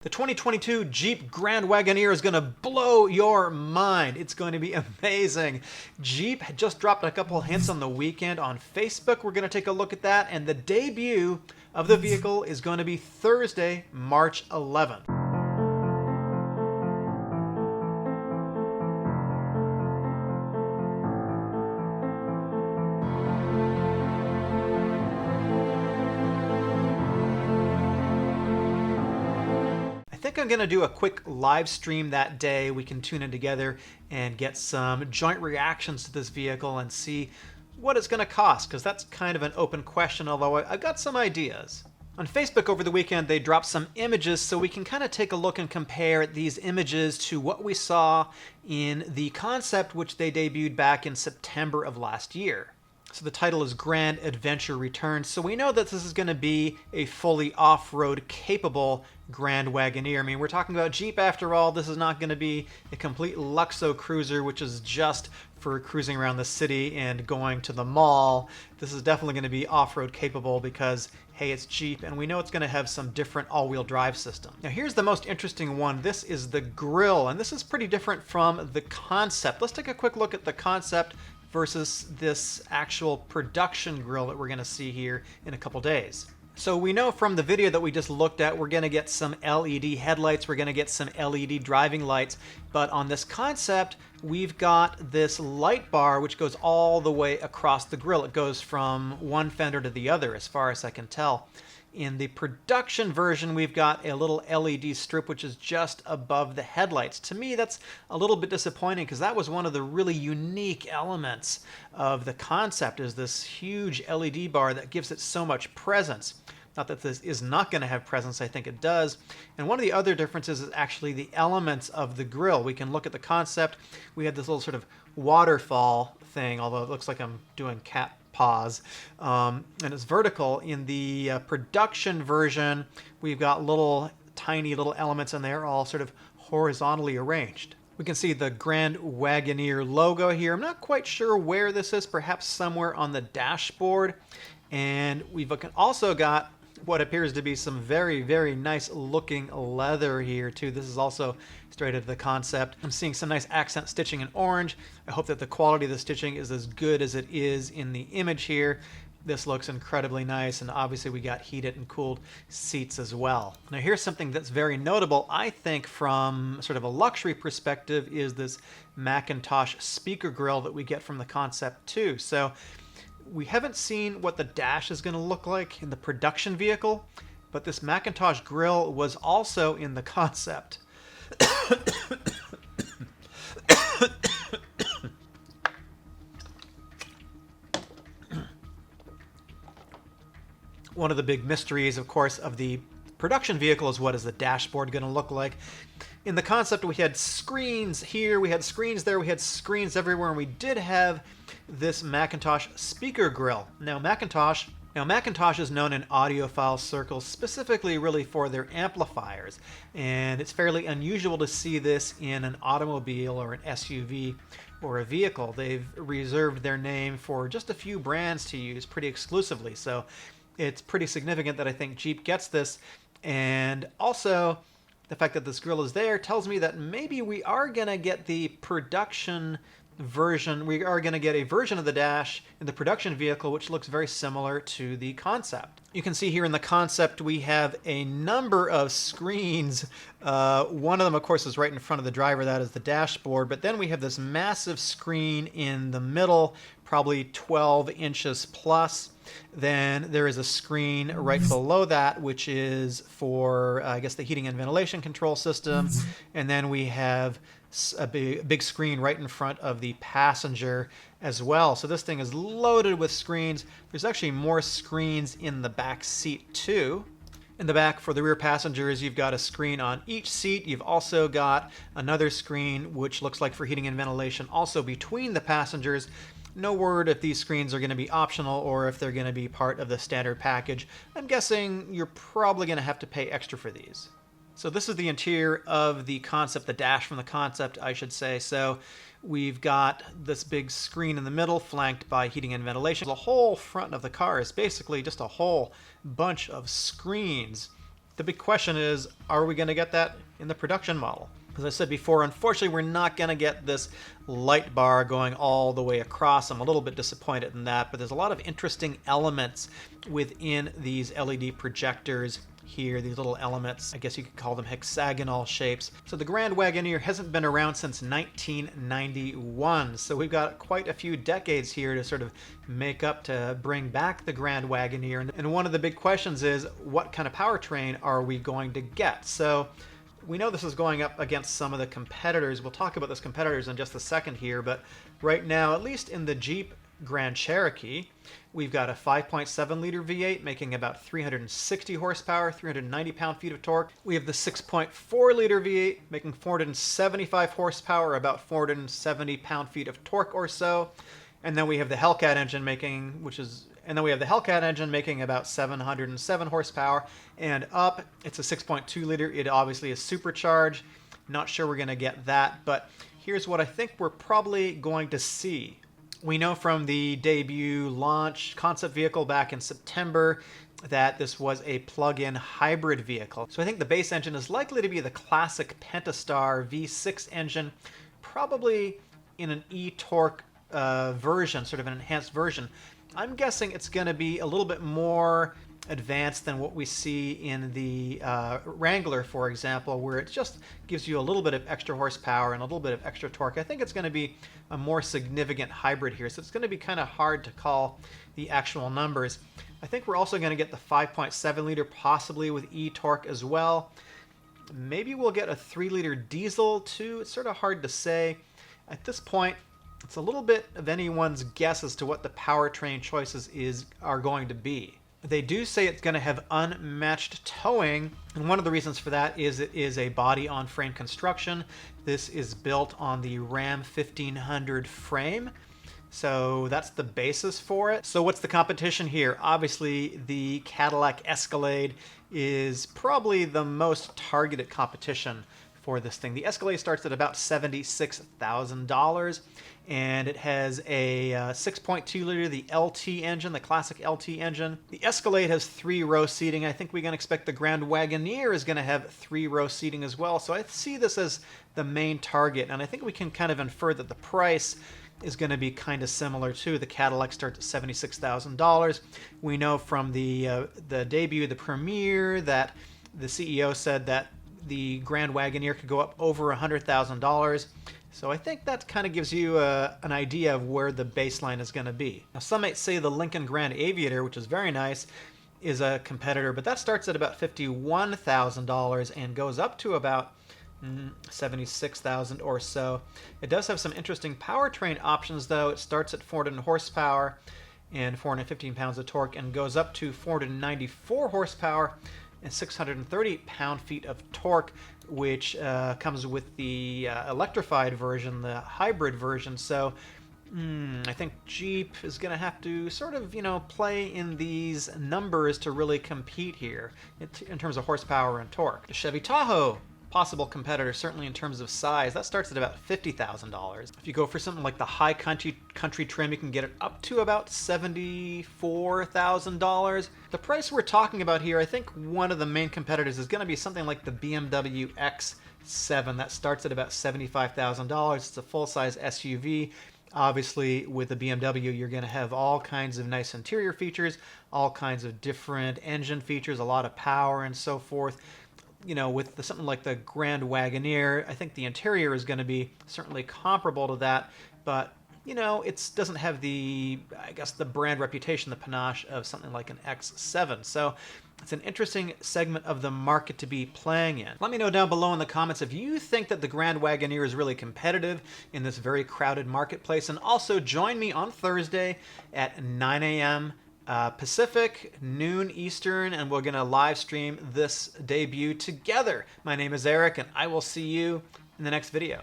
The 2022 Jeep Grand Wagoneer is going to blow your mind. It's going to be amazing. Jeep just dropped a couple hints on the weekend on Facebook. We're going to take a look at that, and the debut of the vehicle is going to be Thursday, March 11th. I think I'm going to do a quick live stream that day. We can tune in together and get some joint reactions to this vehicle and see what it's going to cost, because that's kind of an open question, although I've got some ideas. On Facebook over the weekend, they dropped some images, so we can kind of take a look and compare these images to what we saw in the concept, which they debuted back in September of last year. So the title is Grand Adventure Returns. So we know that this is going to be a fully off-road capable Grand Wagoneer. I mean, we're talking about Jeep after all. This is not going to be a complete Luxo cruiser, which is just for cruising around the city and going to the mall. This is definitely going to be off-road capable because, hey, it's Jeep, and we know it's going to have some different all-wheel drive system. Now, here's the most interesting one. This is the grille, and this is pretty different from the concept. Let's take a quick look at the concept versus this actual production grille that we're going to see here in a couple days. So we know from the video that we just looked at, we're going to get some LED headlights, we're going to get some LED driving lights, but on this concept, we've got this light bar which goes all the way across the grille. It goes from one fender to the other, as far as I can tell. In the production version, we've got a little LED strip which is just above the headlights. To me, that's a little bit disappointing because that was one of the really unique elements of the concept, is this huge LED bar that gives it so much presence. Not that this is not going to have presence, I think it does. And one of the other differences is actually the elements of the grille. We can look at the concept. We have this little sort of waterfall thing, although it looks like I'm doing cat paws, and it's vertical. In the production version, we've got tiny little elements in there, all sort of horizontally arranged. We can see the Grand Wagoneer logo here. I'm not quite sure where this is, perhaps somewhere on the dashboard. And we've also got what appears to be some very, very nice looking leather here too. This is also straight out of the concept. I'm seeing some nice accent stitching in orange. I hope that the quality of the stitching is as good as it is in the image here. This looks incredibly nice, and obviously we got heated and cooled seats as well. Now here's something that's very notable, I think, from sort of a luxury perspective, is this Macintosh speaker grille that we get from the concept too. So we haven't seen what the dash is going to look like in the production vehicle, but this Macintosh grille was also in the concept. One of the big mysteries, of course, of the production vehicle is what is the dashboard going to look like. In the concept, we had screens here, we had screens there, we had screens everywhere, and we did have this Macintosh speaker grille. Now Macintosh is known in audiophile circles specifically really for their amplifiers, and it's fairly unusual to see this in an automobile or an SUV or a vehicle. They've reserved their name for just a few brands to use pretty exclusively, so it's pretty significant that I think Jeep gets this. And also, the fact that this grille is there tells me that maybe we are going to get the production version. We are going to get a version of the dash in the production vehicle which looks very similar to the concept. You can see here in the concept we have a number of screens. One of them, of course, is right in front of the driver. That is the dashboard. But then we have this massive screen in the middle, probably 12 inches plus. Then there is a screen right below that, which is for, I guess, the heating and ventilation control system. And then we have a big screen right in front of the passenger as well. So this thing is loaded with screens. There's actually more screens in the back seat too. In the back for the rear passengers, you've got a screen on each seat. You've also got another screen which looks like for heating and ventilation also between the passengers. No word if these screens are going to be optional or if they're going to be part of the standard package. I'm guessing you're probably going to have to pay extra for these. So this is the interior of the concept, the dash from the concept, I should say. So we've got this big screen in the middle flanked by heating and ventilation. The whole front of the car is basically just a whole bunch of screens The big question is, are we going to get that in the production model? As I said before, unfortunately, we're not going to get this light bar going all the way across. I'm a little bit disappointed in that, but there's a lot of interesting elements within these LED projectors here, these little elements. I guess you could call them hexagonal shapes. So the Grand Wagoneer hasn't been around since 1991, so we've got quite a few decades here to sort of make up to bring back the Grand Wagoneer. And one of the big questions is, what kind of powertrain are we going to get? So we know this is going up against some of the competitors. We'll talk about those competitors in just a second here, but right now, at least in the Jeep Grand Cherokee, we've got a 5.7 liter V8 making about 360 horsepower, 390 pound-feet of torque. We have the 6.4 liter V8 making 475 horsepower, about 470 pound-feet of torque or so. And then we have the Hellcat engine making, about 707 horsepower and up. It's a 6.2 liter. It obviously is supercharged. Not sure we're going to get that, but here's what I think we're probably going to see. We know from the debut launch concept vehicle back in September that this was a plug-in hybrid vehicle. So I think the base engine is likely to be the classic Pentastar V6 engine, probably in an e-torque version, sort of an enhanced version. I'm guessing it's going to be a little bit more advanced than what we see in the Wrangler, for example, where it just gives you a little bit of extra horsepower and a little bit of extra torque. I think it's going to be a more significant hybrid here, so it's going to be kind of hard to call the actual numbers. I think we're also going to get the 5.7 liter, possibly with e-torque as well. Maybe we'll get a 3 liter diesel too. It's sort of hard to say. At this point, it's a little bit of anyone's guess as to what the powertrain choices are going to be. They do say it's going to have unmatched towing, and one of the reasons for that is it is a body-on-frame construction. This is built on the Ram 1500 frame, so that's the basis for it. So what's the competition here? Obviously, the Cadillac Escalade is probably the most targeted competition for this thing. The Escalade starts at about $76,000, and it has a 6.2 liter, the LT engine, the classic LT engine. The Escalade has 3-row seating. I think we can expect the Grand Wagoneer is going to have 3-row seating as well. So I see this as the main target, and I think we can kind of infer that the price is going to be kind of similar too. The Cadillac starts at $76,000. We know from the debut, the premiere, that the CEO said that the Grand Wagoneer could go up over $100,000. So I think that kind of gives you an idea of where the baseline is going to be. Now, some might say the Lincoln Grand Aviator, which is very nice, is a competitor, but that starts at about $51,000 and goes up to about $76,000 or so. It does have some interesting powertrain options, though. It starts at 400 horsepower and 415 pounds of torque and goes up to 494 horsepower and 630 pound-feet of torque, which comes with the electrified version, the hybrid version. So I think Jeep is going to have to sort of, play in these numbers to really compete here in terms of horsepower and torque. The Chevy Tahoe, possible competitor, certainly in terms of size, that starts at about $50,000. If you go for something like the high country trim, you can get it up to about $74,000. The price we're talking about here, I think one of the main competitors is going to be something like the BMW X7. That starts at about $75,000. It's a full-size SUV. Obviously, with the BMW, you're going to have all kinds of nice interior features, all kinds of different engine features, a lot of power and so forth. With something like the Grand Wagoneer, I think the interior is going to be certainly comparable to that, but it doesn't have the brand reputation, the panache of something like an X7. So it's an interesting segment of the market to be playing in. Let me know down below in the comments if you think that the Grand Wagoneer is really competitive in this very crowded marketplace, and also join me on Thursday at 9 a.m. Pacific, noon Eastern, and we're going to live stream this debut together. My name is Eric, and I will see you in the next video.